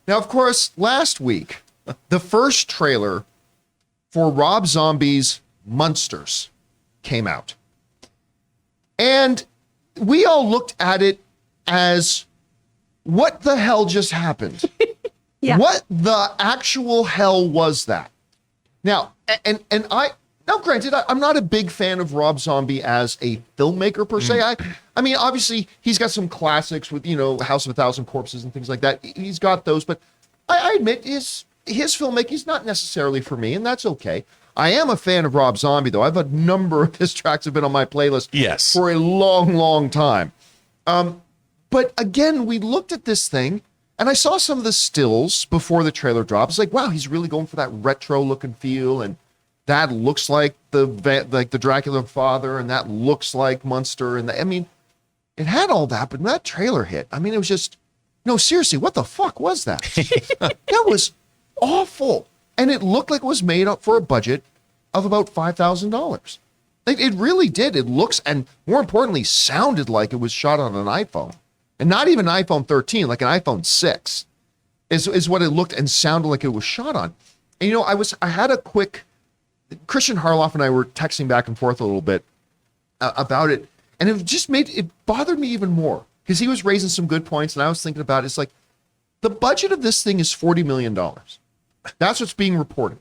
Now, of course, last week, the first trailer for Rob Zombie's Munsters came out. And we all looked at it as, what the hell just happened? Yeah. What the actual hell was that? Now, now granted, I'm not a big fan of Rob Zombie as a filmmaker per se. I mean, obviously, he's got some classics with, House of a Thousand Corpses and things like that. He's got those, but I admit his filmmaking is not necessarily for me, and that's okay. I am a fan of Rob Zombie, though. I have a number of his tracks have been on my playlist for a long, long time. But again, we looked at this thing, and I saw some of the stills before the trailer dropped. It's like, wow, he's really going for that retro look and feel, and that looks like the Dracula father, and that looks like Munster, and I mean, it had all that, but when that trailer hit, I mean, it was just, no, seriously, what the fuck was that? That was awful, and it looked like it was made up for a budget of about $5,000. Like, it really did. It looks, and more importantly, sounded like it was shot on an iPhone, and not even an iPhone 13, like an iPhone 6, is what it looked and sounded like it was shot on. And I had a quick. Christian Harloff and I were texting back and forth a little bit about it, and it bothered me even more because he was raising some good points, and I was thinking about it. It's like, the budget of this thing is $40 million. That's what's being reported.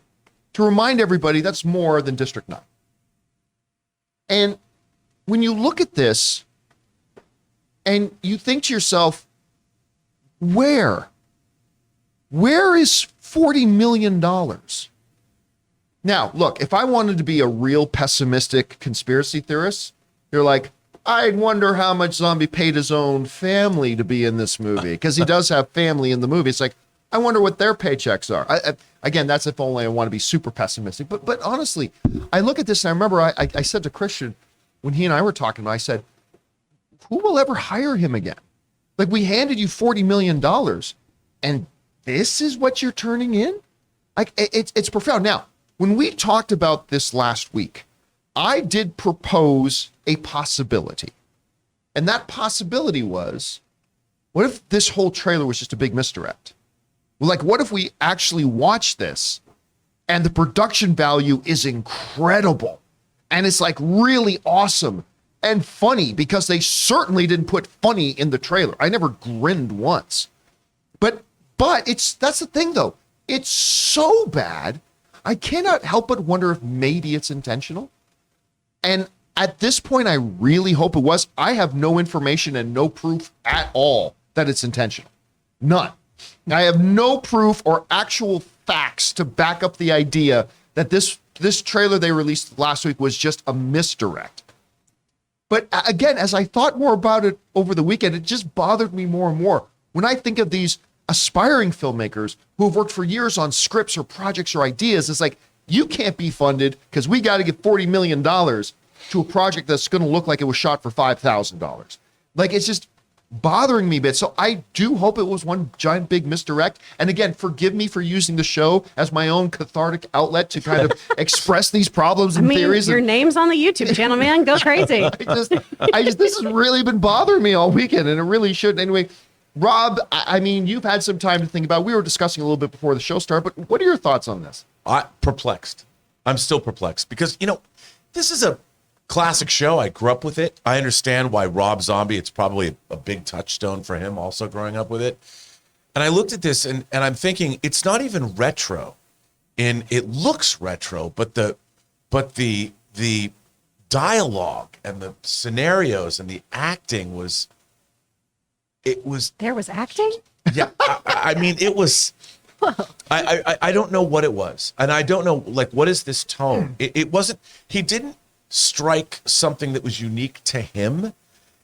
To remind everybody, that's more than District 9. And when you look at this and you think to yourself, where is $40 million? Now, look, if I wanted to be a real pessimistic conspiracy theorist, you're like, I'd wonder how much Zombie paid his own family to be in this movie, because he does have family in the movie. It's like, I wonder what their paychecks are. Again, that's if only I want to be super pessimistic. But honestly, I look at this and I remember I said to Christian, when he and I were talking, I said, who will ever hire him again? Like, we handed you $40 million, and this is what you're turning in? Like, it's profound. Now, when we talked about this last week, I did propose a possibility. And that possibility was, what if this whole trailer was just a big misdirect? Like, what if we actually watch this and the production value is incredible and it's like really awesome and funny, because they certainly didn't put funny in the trailer. I never grinned once. But that's the thing though. It's so bad, I cannot help but wonder if maybe it's intentional. And at this point, I really hope it was. I have no information and no proof at all that it's intentional. None. I have no proof or actual facts to back up the idea that this trailer they released last week was just a misdirect. But again, as I thought more about it over the weekend, it just bothered me more and more. When I think of these aspiring filmmakers who have worked for years on scripts or projects or ideas, it's like, you can't be funded because we got to give $40 million to a project that's going to look like it was shot for $5,000. Like, it's just bothering me a bit. So I do hope it was one giant big misdirect. And again, forgive me for using the show as my own cathartic outlet to kind of express these problems and theories. Your name's on the YouTube channel, man. Go crazy. I just, this has really been bothering me all weekend, and it really shouldn't. Anyway, Rob, I mean, you've had some time to think about it. We were discussing a little bit before the show started, but what are your thoughts on this? Perplexed. I'm still perplexed because, this is a classic show. I grew up with it. I understand why Rob Zombie, it's probably a big touchstone for him also growing up with it. And I looked at this and I'm thinking, it's not even retro. And it looks retro, but the dialogue and the scenarios and the acting was. There was acting? Yeah, I mean, it was. I don't know what it was, and I don't know, like, what is this tone? It wasn't. He didn't strike something that was unique to him.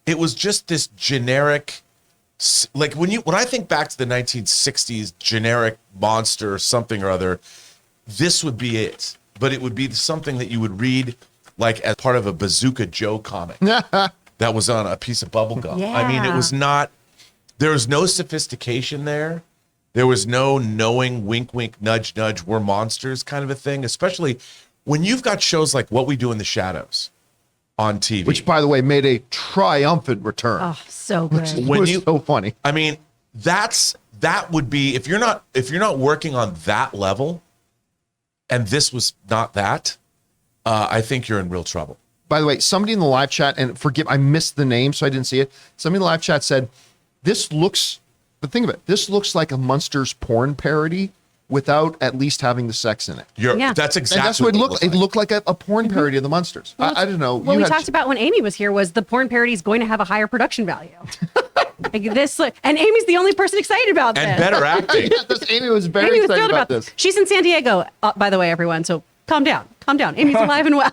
It was just this generic, like when I think back to the 1960s generic monster or something or other, this would be it. But it would be something that you would read like as part of a Bazooka Joe comic that was on a piece of bubble gum. Yeah. I mean, it was not. There was no sophistication there. There was no knowing, wink, wink, nudge, nudge, we're monsters kind of a thing, especially when you've got shows like What We Do in the Shadows on TV. Which, by the way, made a triumphant return. Oh, so good. It was so funny. I mean, that's that would be, if you're not working on that level, and this was not that, I think you're in real trouble. By the way, somebody in the live chat, and forgive, I missed the name, so I didn't see it. Somebody in the live chat said, this looks like a Munsters porn parody without at least having the sex in it. That's exactly and that's what it looked like. It looked like a porn parody of the Munsters. Well, I don't know. What we talked about when Amy was here was the porn parody is going to have a higher production value. And Amy's the only person excited about this. And better acting. Amy was very excited about this. She's in San Diego, by the way, everyone. So calm down. Amy's alive and well.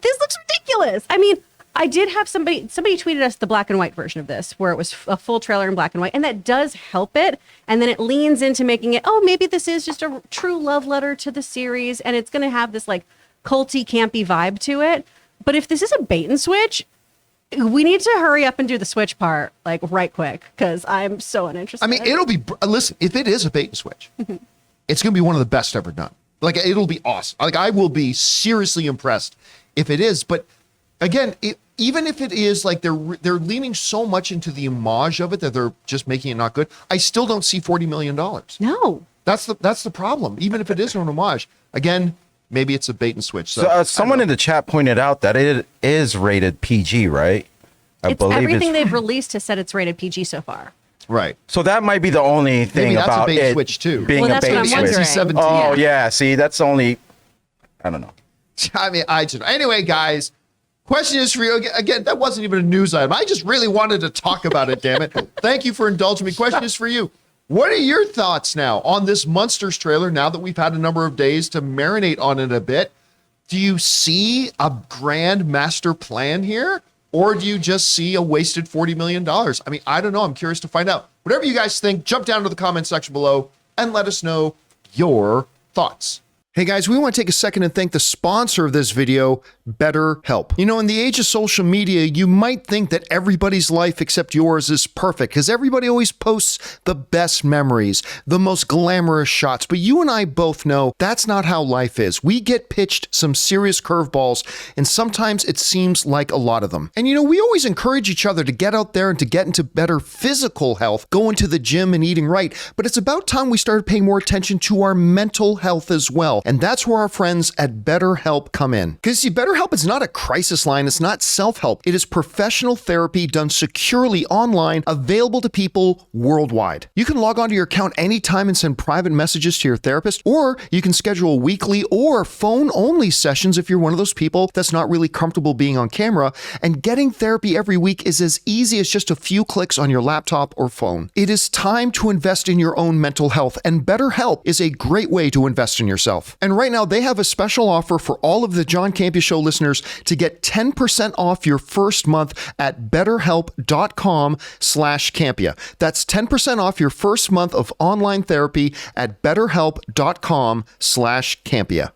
This looks ridiculous. I mean, I did have somebody tweeted us the black and white version of this, where it was a full trailer in black and white, and that does help it. And then it leans into making it, maybe this is just a true love letter to the series, and it's going to have this like culty, campy vibe to it. But if this is a bait and switch, we need to hurry up and do the switch part like right quick, because I'm so uninterested. I mean, it'll be, listen, if it is a bait and switch, it's going to be one of the best ever done. Like, it'll be awesome. Like, I will be seriously impressed if it is. But again, even if it is, like, they're leaning so much into the homage of it that they're just making it not good, I still don't see $40 million. No. That's the problem. Even if it is an homage, again, maybe it's a bait and switch. So someone in the chat pointed out that it is rated PG, right? I believe everything they've released has said it's rated PG so far. Right. So that might be the only thing about a bait it switch too. Being a bait switch. NC-17. Oh yeah. See, that's only. I don't know. I mean, anyway, guys. Question is for you again. That wasn't even a news item. I just really wanted to talk about it. Damn it! Thank you for indulging me. Question is for you. What are your thoughts now on this Munsters trailer? Now that we've had a number of days to marinate on it a bit, do you see a grand master plan here? Or do you just see a wasted $40 million? I mean, I don't know. I'm curious to find out. Whatever you guys think, jump down to the comment section below and let us know your thoughts. Hey guys, we want to take a second and thank the sponsor of this video, BetterHelp. You know, in the age of social media, you might think that everybody's life except yours is perfect because everybody always posts the best memories, the most glamorous shots. But you and I both know that's not how life is. We get pitched some serious curveballs, and sometimes it seems like a lot of them. And you know, we always encourage each other to get out there and to get into better physical health, going to the gym and eating right. But it's about time we started paying more attention to our mental health as well. And that's where our friends at BetterHelp come in. Because see, BetterHelp is not a crisis line. It's not self-help. It is professional therapy done securely online, available to people worldwide. You can log onto your account anytime and send private messages to your therapist, or you can schedule weekly or phone-only sessions if you're one of those people that's not really comfortable being on camera. And getting therapy every week is as easy as just a few clicks on your laptop or phone. It is time to invest in your own mental health, and BetterHelp is a great way to invest in yourself. And right now, they have a special offer for all of the John Campea Show listeners to get 10% off your first month at betterhelp.com/Campea. That's 10% off your first month of online therapy at betterhelp.com/Campea.